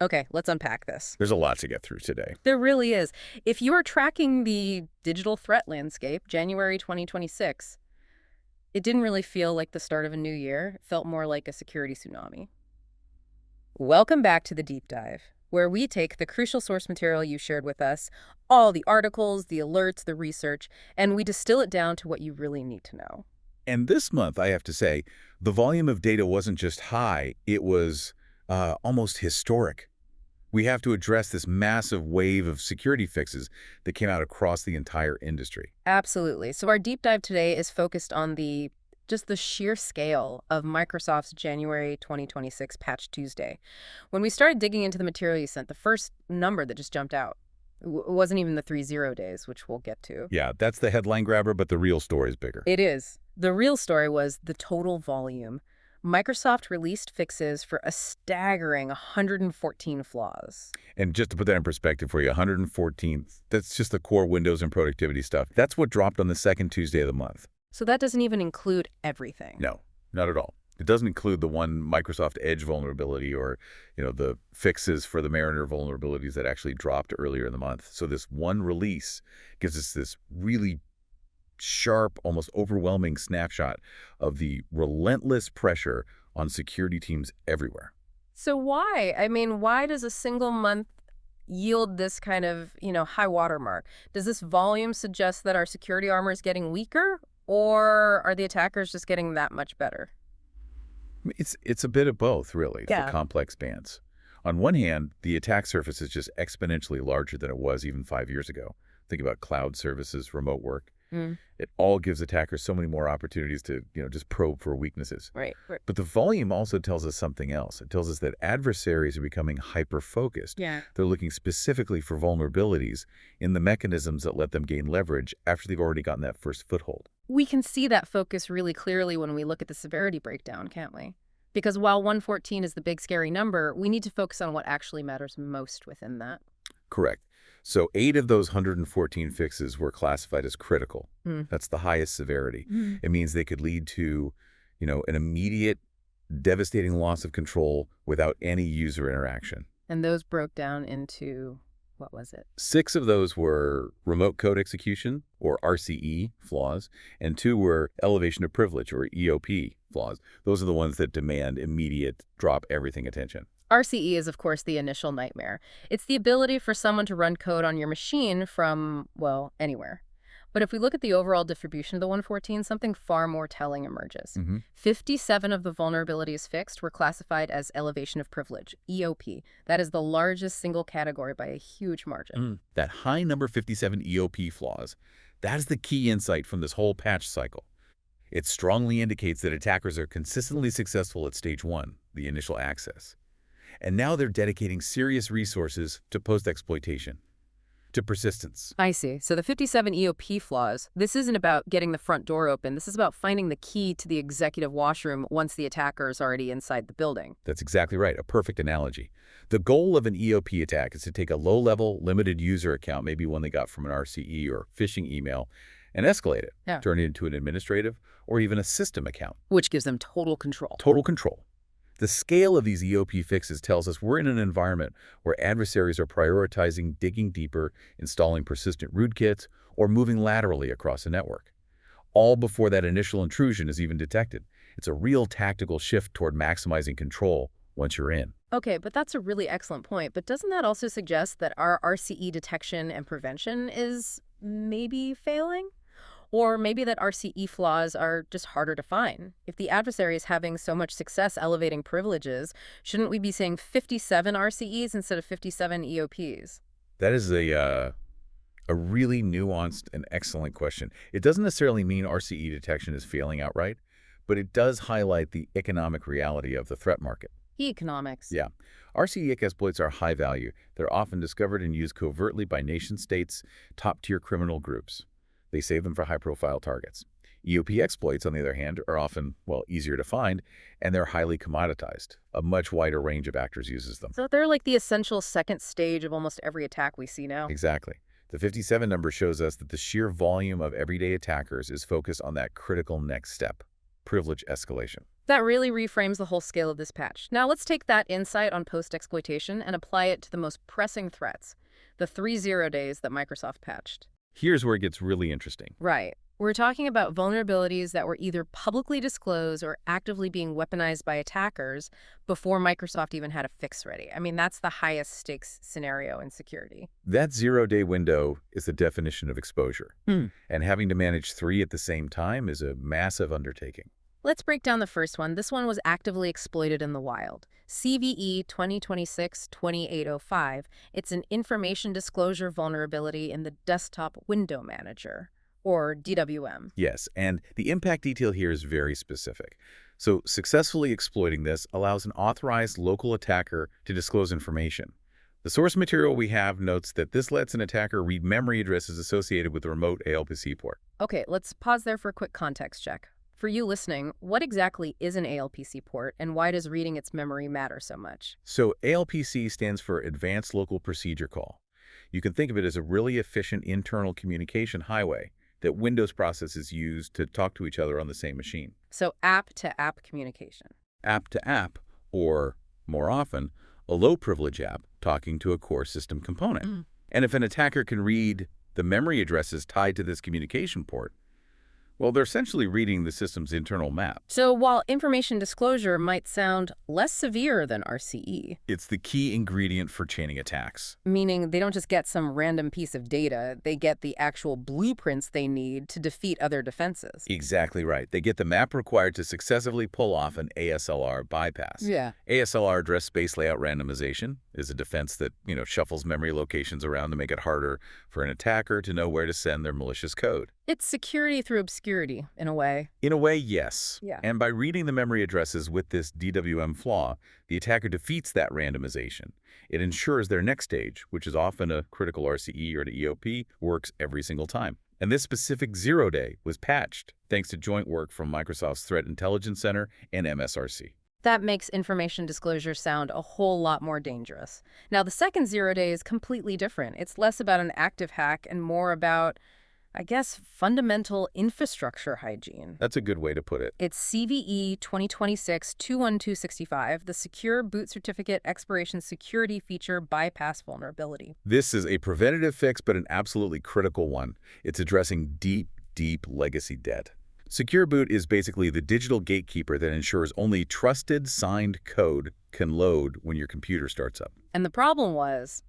Okay, let's unpack this. There's a lot to get through today. There really is. If you are tracking the digital threat landscape, January 2026, it didn't really feel like the start of a new year. It felt more like a security tsunami. Welcome back to the deep dive, where we take the crucial source material you shared with us, all the articles, the alerts, the research, and we distill it down to what you really need to know. And this month, I have to say, the volume of data wasn't just high, it was almost historic. We have to address this massive wave of security fixes that came out across the entire industry. Absolutely. So our deep dive today is focused on just the sheer scale of Microsoft's January 2026 Patch Tuesday. When we started digging into the material you sent, the first number that just jumped out wasn't even the 30 days, which we'll get to. Yeah, that's the headline grabber, but the real story is bigger. It is. The real story was the total volume. Microsoft released fixes for a staggering 114 flaws. And just to put that in perspective for you, 114, that's just the core Windows and productivity stuff. That's what dropped on the second Tuesday of the month. So that doesn't even include everything. No, not at all. It doesn't include the one Microsoft Edge vulnerability or, the fixes for the Mariner vulnerabilities that actually dropped earlier in the month. So this one release gives us this really sharp, almost overwhelming snapshot of the relentless pressure on security teams everywhere. So why? I mean, why does a single month yield this kind of, high watermark? Does this volume suggest that our security armor is getting weaker, or are the attackers just getting that much better? It's a bit of both, really, Yeah. for complex bands. On one hand, the attack surface is just exponentially larger than it was even 5 years ago. Think about cloud services, remote work. Mm. It all gives attackers so many more opportunities to, just probe for weaknesses. Right. But the volume also tells us something else. It tells us that adversaries are becoming hyper-focused. Yeah. They're looking specifically for vulnerabilities in the mechanisms that let them gain leverage after they've already gotten that first foothold. We can see that focus really clearly when we look at the severity breakdown, can't we? Because while 114 is the big scary number, we need to focus on what actually matters most within that. Correct. So 8 of those 114 fixes were classified as critical. That's the highest severity. It means they could lead to, an immediate, devastating loss of control without any user interaction. And those broke down into, what was it? 6 of those were remote code execution, or RCE, flaws, and 2 were elevation of privilege, or EOP, flaws. Those are the ones that demand immediate drop-everything attention. RCE is, of course, the initial nightmare. It's the ability for someone to run code on your machine from, anywhere. But if we look at the overall distribution of the 114, something far more telling emerges. 57 of the vulnerabilities fixed were classified as elevation of privilege, EOP. That is the largest single category by a huge margin. That high number 57 EOP flaws, that is the key insight from this whole patch cycle. It strongly indicates that attackers are consistently successful at stage 1, the initial access. And now they're dedicating serious resources to post-exploitation, to persistence. I see. So the 57 EOP flaws, this isn't about getting the front door open. This is about finding the key to the executive washroom once the attacker is already inside the building. That's exactly right. A perfect analogy. The goal of an EOP attack is to take a low-level, limited user account, maybe one they got from an RCE or phishing email, and escalate it, turn it into an administrative or even a system account. Which gives them total control. Total control. The scale of these EOP fixes tells us we're in an environment where adversaries are prioritizing digging deeper, installing persistent rootkits, or moving laterally across a network, all before that initial intrusion is even detected. It's a real tactical shift toward maximizing control once you're in. Okay, but that's a really excellent point. But doesn't that also suggest that our RCE detection and prevention is maybe failing? Or maybe that RCE flaws are just harder to find. If the adversary is having so much success elevating privileges, shouldn't we be saying 57 RCEs instead of 57 EOPs? That is a really nuanced and excellent question. It doesn't necessarily mean RCE detection is failing outright, but it does highlight the economic reality of the threat market. Economics. Yeah. RCE exploits are high value. They're often discovered and used covertly by nation-states, top-tier criminal groups. They save them for high-profile targets. EOP exploits, on the other hand, are often, easier to find, and they're highly commoditized. A much wider range of actors uses them. So they're like the essential second stage of almost every attack we see now. Exactly. The 57 number shows us that the sheer volume of everyday attackers is focused on that critical next step. privilege escalation. That really reframes the whole scale of this patch. Now let's take that insight on post-exploitation and apply it to the most pressing threats, the 3 0 days that Microsoft patched. Here's where it gets really interesting. Right. We're talking about vulnerabilities that were either publicly disclosed or actively being weaponized by attackers before Microsoft even had a fix ready. I mean, that's the highest stakes scenario in security. That 0-day window is the definition of exposure. Hmm. And having to manage 3 at the same time is a massive undertaking. Let's break down the first one. This one was actively exploited in the wild. CVE 2026-2805. It's an information disclosure vulnerability in the desktop window manager, or DWM. Yes, and the impact detail here is very specific. So successfully exploiting this allows an authorized local attacker to disclose information. The source material we have notes that this lets an attacker read memory addresses associated with the remote ALPC port. Okay, let's pause there for a quick context check. For you listening, what exactly is an ALPC port, and why does reading its memory matter so much? So ALPC stands for Advanced Local Procedure Call. You can think of it as a really efficient internal communication highway that Windows processes use to talk to each other on the same machine. So app-to-app communication. App to app, or more often, a low-privilege app talking to a core system component. And if an attacker can read the memory addresses tied to this communication port, well, they're essentially reading the system's internal map. So while information disclosure might sound less severe than RCE, It's the key ingredient for chaining attacks. meaning they don't just get some random piece of data, they get the actual blueprints they need to defeat other defenses. Exactly right. They get the map required to successfully pull off an ASLR bypass. Yeah. ASLR, address space layout randomization, is a defense that, shuffles memory locations around to make it harder for an attacker to know where to send their malicious code. It's security through obscurity, in a way. In a way, yes. Yeah. And by reading the memory addresses with this DWM flaw, the attacker defeats that randomization. It ensures their next stage, which is often a critical RCE or an EOP, works every single time. And this specific 0-day was patched thanks to joint work from Microsoft's Threat Intelligence Center and MSRC. That makes information disclosure sound a whole lot more dangerous. Now, the second 0-day is completely different. It's less about an active hack and more about, I guess, fundamental infrastructure hygiene. That's a good way to put it. It's CVE 2026-21265, the Secure Boot Certificate Expiration Security Feature Bypass Vulnerability. This is a preventative fix, but an absolutely critical one. It's addressing deep, deep legacy debt. Secure Boot is basically the digital gatekeeper that ensures only trusted, signed code can load when your computer starts up. And the problem was,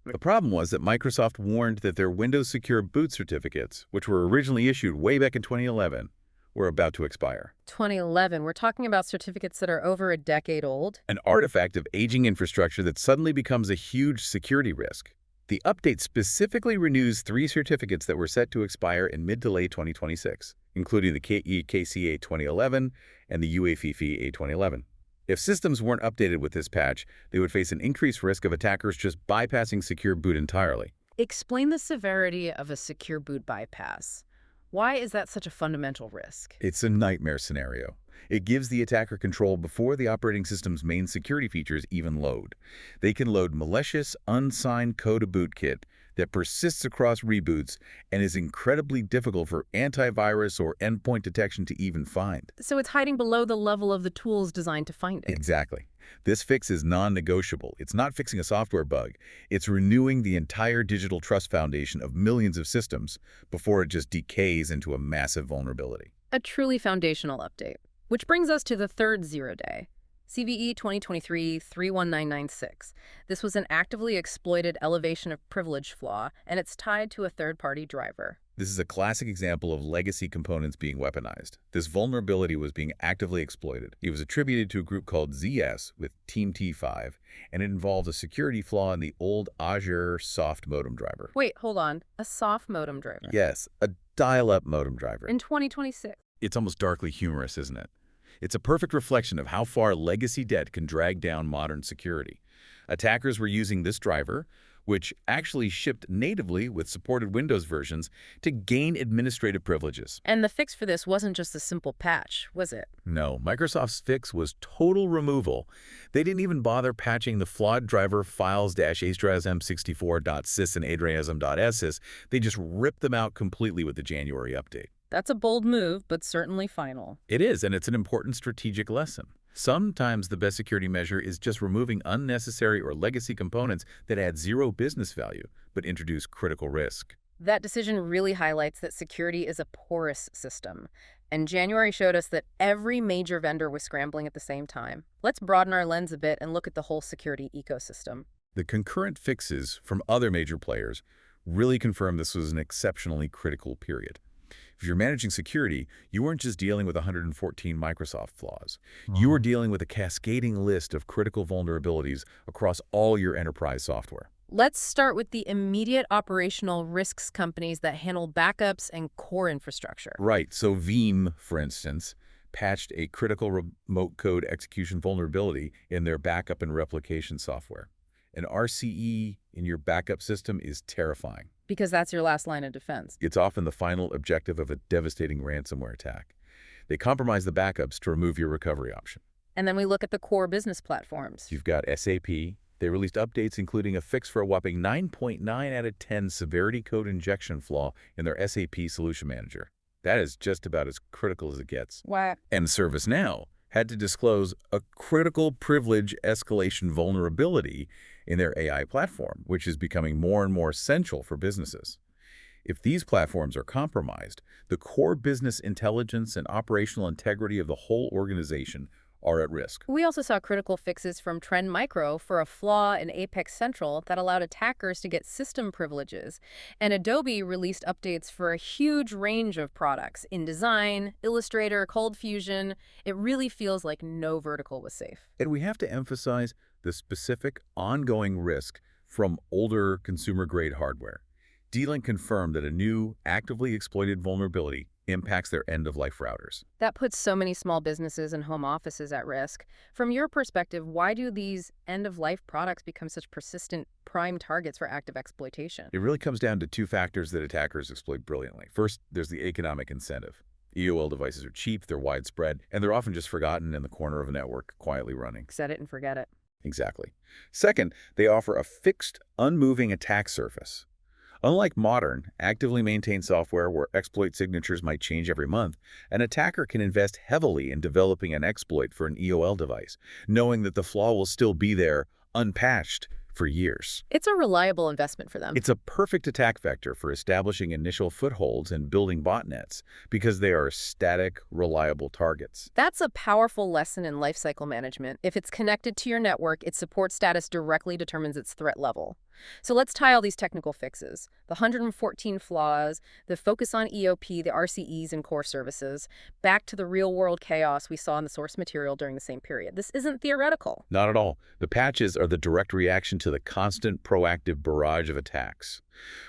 The problem was that Microsoft warned that their Windows Secure Boot certificates, which were originally issued way back in 2011, were about to expire. 2011, we're talking about certificates that are over a decade old. An artifact of aging infrastructure that suddenly becomes a huge security risk. The update specifically renews 3 certificates that were set to expire in mid to late 2026, including the KEKC A2011 and the UAFIFI A2011. If systems weren't updated with this patch, they would face an increased risk of attackers just bypassing Secure Boot entirely. Explain the severity of a secure boot bypass. Why is that such a fundamental risk? It's a nightmare scenario. It gives the attacker control before the operating system's main security features even load. They can load malicious, unsigned code bootkit that persists across reboots and is incredibly difficult for antivirus or endpoint detection to even find. So it's hiding below the level of the tools designed to find it. Exactly. This fix is non-negotiable. It's not fixing a software bug. It's renewing the entire digital trust foundation of millions of systems before it just decays into a massive vulnerability. A truly foundational update. Which brings us to the third 0-day. CVE 2023-31996. This was an actively exploited elevation of privilege flaw, and it's tied to a third-party driver. This is a classic example of legacy components being weaponized. This vulnerability was being actively exploited. It was attributed to a group called ZS with Team T5, and it involved a security flaw in the old Azure soft modem driver. Wait, hold on. A soft modem driver. Yes, a dial-up modem driver. In 2026. It's almost darkly humorous, isn't it? It's a perfect reflection of how far legacy debt can drag down modern security. Attackers were using this driver, which actually shipped natively with supported Windows versions, to gain administrative privileges. And the fix for this wasn't just a simple patch, was it? No, Microsoft's fix was total removal. They didn't even bother patching the flawed driver files-hrasm64.sys and hrasm.sys. They just ripped them out completely with the January update. That's a bold move, but certainly final. It is, and it's an important strategic lesson. Sometimes the best security measure is just removing unnecessary or legacy components that add zero business value, but introduce critical risk. That decision really highlights that security is a porous system. And January showed us that every major vendor was scrambling at the same time. Let's broaden our lens a bit and look at the whole security ecosystem. The concurrent fixes from other major players really confirm this was an exceptionally critical period. If you're managing security, you weren't just dealing with 114 Microsoft flaws. You were dealing with a cascading list of critical vulnerabilities across all your enterprise software. Let's start with the immediate operational risks companies that handle backups and core infrastructure. Right, so Veeam, for instance, patched a critical remote code execution vulnerability in their backup and replication software. An RCE in your backup system is terrifying. Because that's your last line of defense. It's often the final objective of a devastating ransomware attack. They compromise the backups to remove your recovery option. And then we look at the core business platforms. You've got SAP. They released updates including a fix for a whopping 9.9 out of 10 severity code injection flaw in their SAP Solution Manager. That is just about as critical as it gets. Wow. And ServiceNow had to disclose a critical privilege escalation vulnerability in their AI platform, which is becoming more and more essential for businesses. If these platforms are compromised, the core business intelligence and operational integrity of the whole organization are at risk. We also saw critical fixes from Trend Micro for a flaw in Apex Central that allowed attackers to get system privileges. And Adobe released updates for a huge range of products. InDesign, Illustrator, Cold Fusion. It really feels like no vertical was safe. And we have to emphasize the specific ongoing risk from older consumer-grade hardware. D-Link confirmed that a new, actively exploited vulnerability impacts their end-of-life routers. That puts so many small businesses and home offices at risk. From your perspective, why do these end-of-life products become such persistent prime targets for active exploitation? It really comes down to two factors that attackers exploit brilliantly. First, there's the economic incentive. EOL devices are cheap, they're widespread, and they're often just forgotten in the corner of a network, quietly running. Set it and forget it. Exactly. Second, they offer a fixed, unmoving attack surface. Unlike modern, actively maintained software where exploit signatures might change every month, an attacker can invest heavily in developing an exploit for an EOL device, knowing that the flaw will still be there, unpatched, for years. It's a reliable investment for them. It's a perfect attack vector for establishing initial footholds and building botnets because they are static, reliable targets. That's a powerful lesson in lifecycle management. If it's connected to your network, its support status directly determines its threat level. So let's tie all these technical fixes, the 114 flaws, the focus on EOP, the RCEs and core services, back to the real-world chaos we saw in the source material during the same period. This isn't theoretical. Not at all. The patches are the direct reaction to the constant proactive barrage of attacks.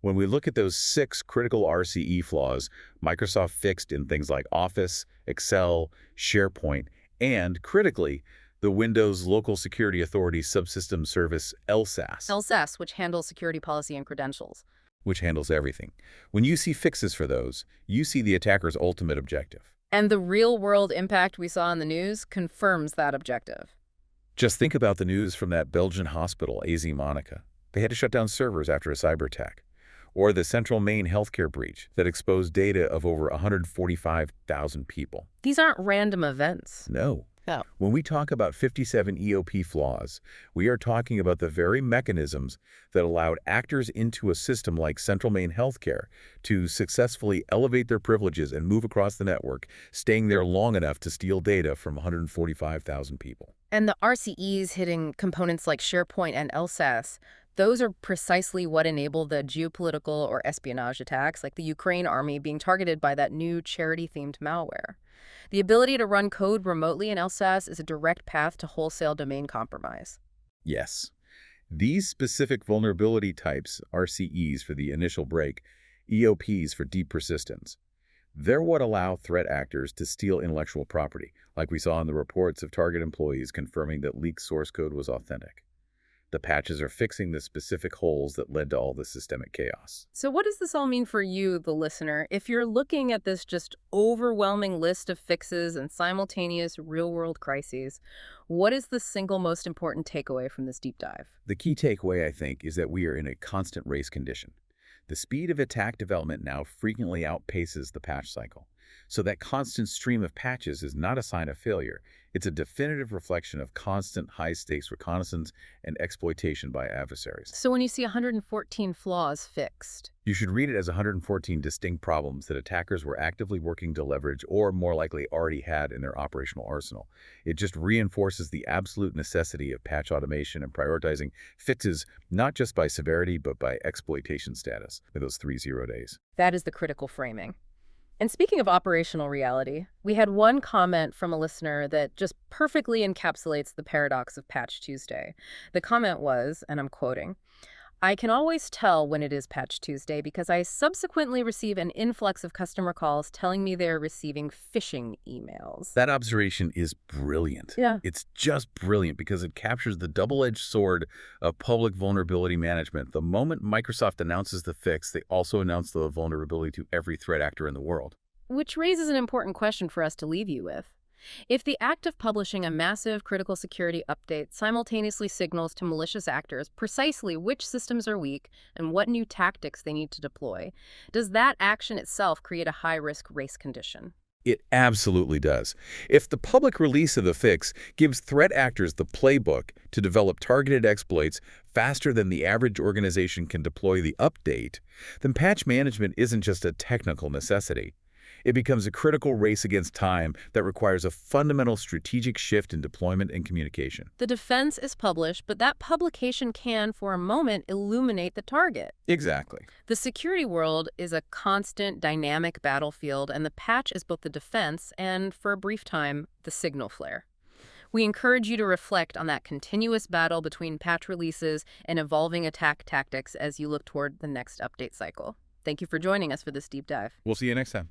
When we look at those 6 critical RCE flaws, Microsoft fixed in things like Office, Excel, SharePoint, and, critically, the Windows Local Security Authority Subsystem Service, LSAS. LSAS, which handles security policy and credentials. Which handles everything. When you see fixes for those, you see the attacker's ultimate objective. And the real-world impact we saw in the news confirms that objective. Just think about the news from that Belgian hospital, AZ Monica. They had to shut down servers after a cyber attack. Or the Central Maine healthcare breach that exposed data of over 145,000 people. These aren't random events. No. No. When we talk about 57 EOP flaws, we are talking about the very mechanisms that allowed actors into a system like Central Maine Healthcare to successfully elevate their privileges and move across the network, staying there long enough to steal data from 145,000 people. And the RCEs hitting components like SharePoint and LSAS, those are precisely what enable the geopolitical or espionage attacks, like the Ukraine army being targeted by that new charity-themed malware. The ability to run code remotely in LSAS is a direct path to wholesale domain compromise. Yes. These specific vulnerability types, RCEs for the initial break, EOPs for deep persistence, they're what allow threat actors to steal intellectual property, like we saw in the reports of Target employees confirming that leaked source code was authentic. The patches are fixing the specific holes that led to all the systemic chaos. So what does this all mean for you, the listener? If you're looking at this just overwhelming list of fixes and simultaneous real-world crises, what is the single most important takeaway from this deep dive? The key takeaway, I think, is that we are in a constant race condition. The speed of attack development now frequently outpaces the patch cycle. So that constant stream of patches is not a sign of failure. It's a definitive reflection of constant high-stakes reconnaissance and exploitation by adversaries. So when you see 114 flaws fixed, You should read it as 114 distinct problems that attackers were actively working to leverage or, more likely, already had in their operational arsenal. It just reinforces the absolute necessity of patch automation and prioritizing fixes not just by severity but by exploitation status with those 3-0 days. that is the critical framing. And speaking of operational reality, we had one comment from a listener that just perfectly encapsulates the paradox of Patch Tuesday. The comment was, and I'm quoting, "I can always tell when it is Patch Tuesday because I subsequently receive an influx of customer calls telling me they're receiving phishing emails." That observation is brilliant. Yeah. It's just brilliant because it captures the double-edged sword of public vulnerability management. The moment Microsoft announces the fix, they also announce the vulnerability to every threat actor in the world. Which raises an important question for us to leave you with. If the act of publishing a massive critical security update simultaneously signals to malicious actors precisely which systems are weak and what new tactics they need to deploy, does that action itself create a high-risk race condition? It absolutely does. If the public release of the fix gives threat actors the playbook to develop targeted exploits faster than the average organization can deploy the update, then patch management isn't just a technical necessity. It becomes a critical race against time that requires a fundamental strategic shift in deployment and communication. The defense is published, but that publication can, for a moment, illuminate the target. Exactly. The security world is a constant, dynamic battlefield, and the patch is both the defense and, for a brief time, the signal flare. We encourage you to reflect on that continuous battle between patch releases and evolving attack tactics as you look toward the next update cycle. Thank you for joining us for this deep dive. We'll see you next time.